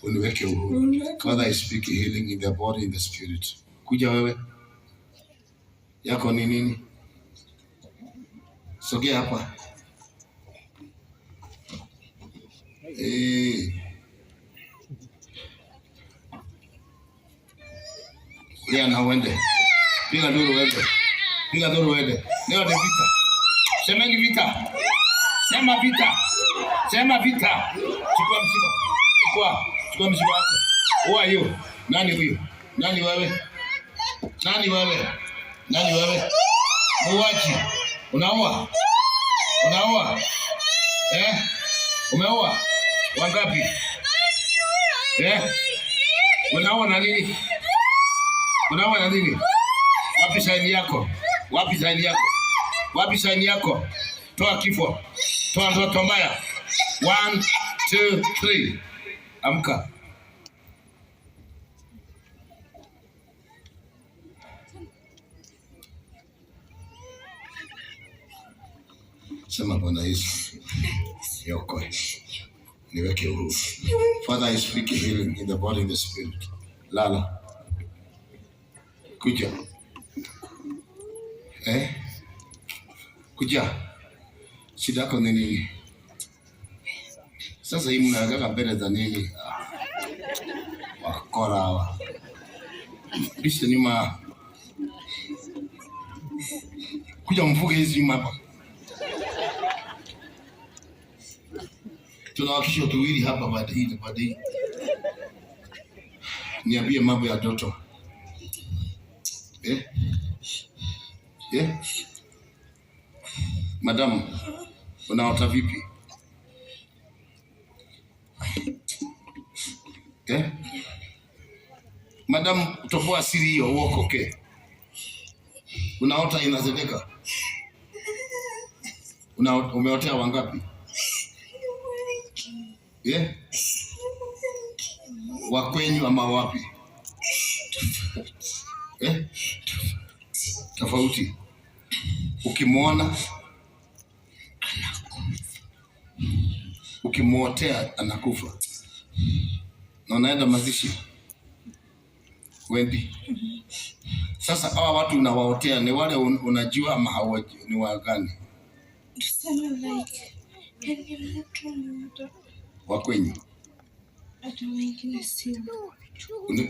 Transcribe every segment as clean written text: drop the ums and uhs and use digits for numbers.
uniweke uhuru. Father, I speak healing in the body, in the spirit. Kuja wewe. Yako ni nini? Sogea hapa. Lea na uende. Piga duru uende. Piga duru uende. Leo ni vita. Semeni vita. Sema vita. Sema vita. Chukua mzigo. Chukua mzigo wako. Who are you? Nani huyu? Nani wewe? Nani wewe? Nani wewe? Muuaji. Unaua? Unaua? Umeua? Wangapi? Unaua na nini? Unaua na nini? Wapi saini yako? Wapi saini yako? Wapi saini yako? Toa kifo. Toa ndoto mbaya. 1, 2, 3. Amka. Sema Bwana Yesu. Niokoe. Niweke uhuru. Father, I speak healing in the body, in the spirit. Lala. Kuja. Kuja. Shida yako ni nini? Sasa hii mnaagaga mbele za nini? Wakora hawa. Bisha nyuma. Kuja mfuge hizi nyuma hapa. Tunawakisha tuwili hapa baadaye. Niambie mambo ya ndoto. Madam, unaota vipi? Madam, toboa siri hiyo uokoke. Unaota inazedeka? Umeotea wangapi? Wakwenyu ama wapi? Tofauti. Ukimwona ukimwotea anakufa. Na unaenda mazishi. Wendi. Sasa hawa watu unawaotea ni wale unajua ama hawajui ni wagani? Wakwenyu.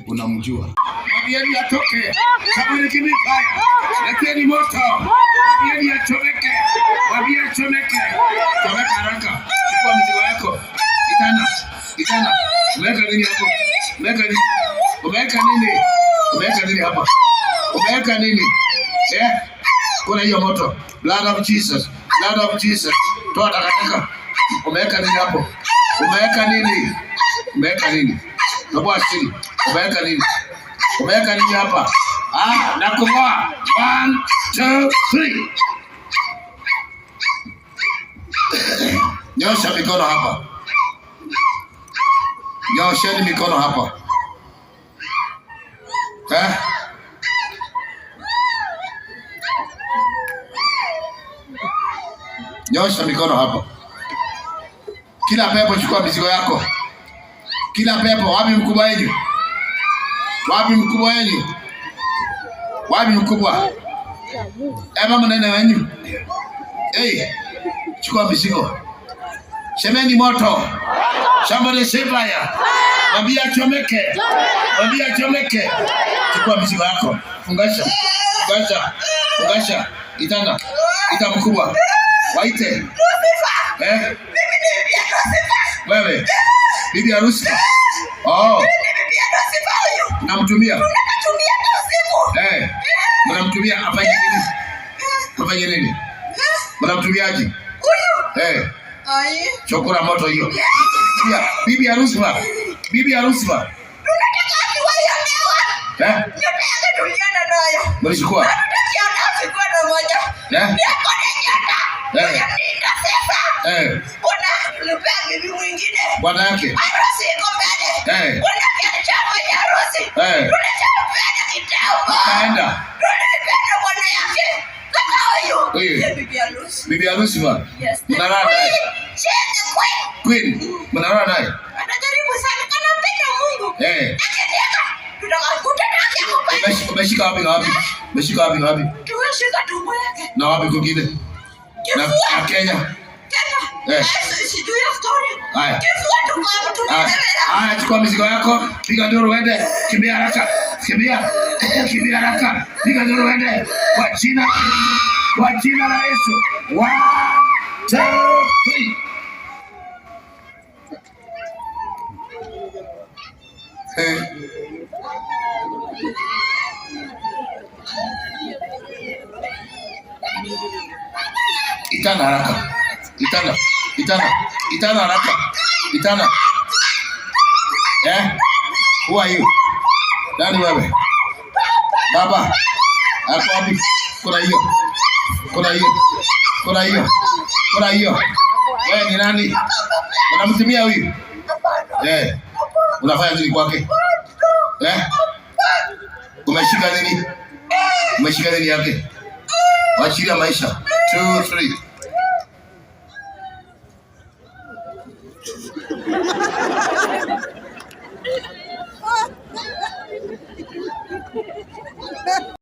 Unamjua? Mabieni atoke. Kaburi kimikaya. Leteni moto. Mabieni achomeke. Mabieni achomeke. Chomeka haraka. Chukua mzigo yako. Itana. Umeweka nini hapo? Umeweka nini hapa? Umeweka nini? Kuna hiyo moto. Blood of Jesus. Toa takataka. Umeweka nini hapo? Umeweka nini? Toboa siri. Umeweka nini hapa? Nakumoa. 1, 2, 3. Nyosha mikono hapa. Nyosheni mikono hapa. Nyosha mikono hapa. Kila pepo chukua mizigo yako. Kila pepo, wapi mkubwa wenu? Wapi mkubwa? Mama nene wenu. Chukua mizigo. Semeni moto. Somebody say fire. Mwambie achomeke. Chukua mizigo yako. Fungasha. Itana mkubwa. Waite. Wewe. Bibi harusi. Namtumia. Mnamtumia afanye nini? Mnamtumiaje? Chokora moto hiyo. Bibi harusi. Mlishukua. Bwana yake. Kaenda. Bibi harusi ba? Mnalala naye. Queen, mnalala naye. Anajaribu sana kana mpenda Umeshika wapi na wapi? Umeshika wapi na wapi? Tumeshika tumbo yake. Na wapi kwingine? Na Kenya. Sijui story. Haya. Kifua tuko. Haya, chukua mizigo yako, piga nduru uende, kimbia haraka. Kimbia haraka. Piga nduru uende kwa jina la Yesu. 1 2 3. Itana haraka. Itana haraka. Itana. Who are you? Nani wewe? Baba. Hapo wapi? Kuna hiyo. Wewe ni nani? Unamtumia huyu? Unafanya nini kwake? Umeshika nini yake? Wachilia maisha. 2 3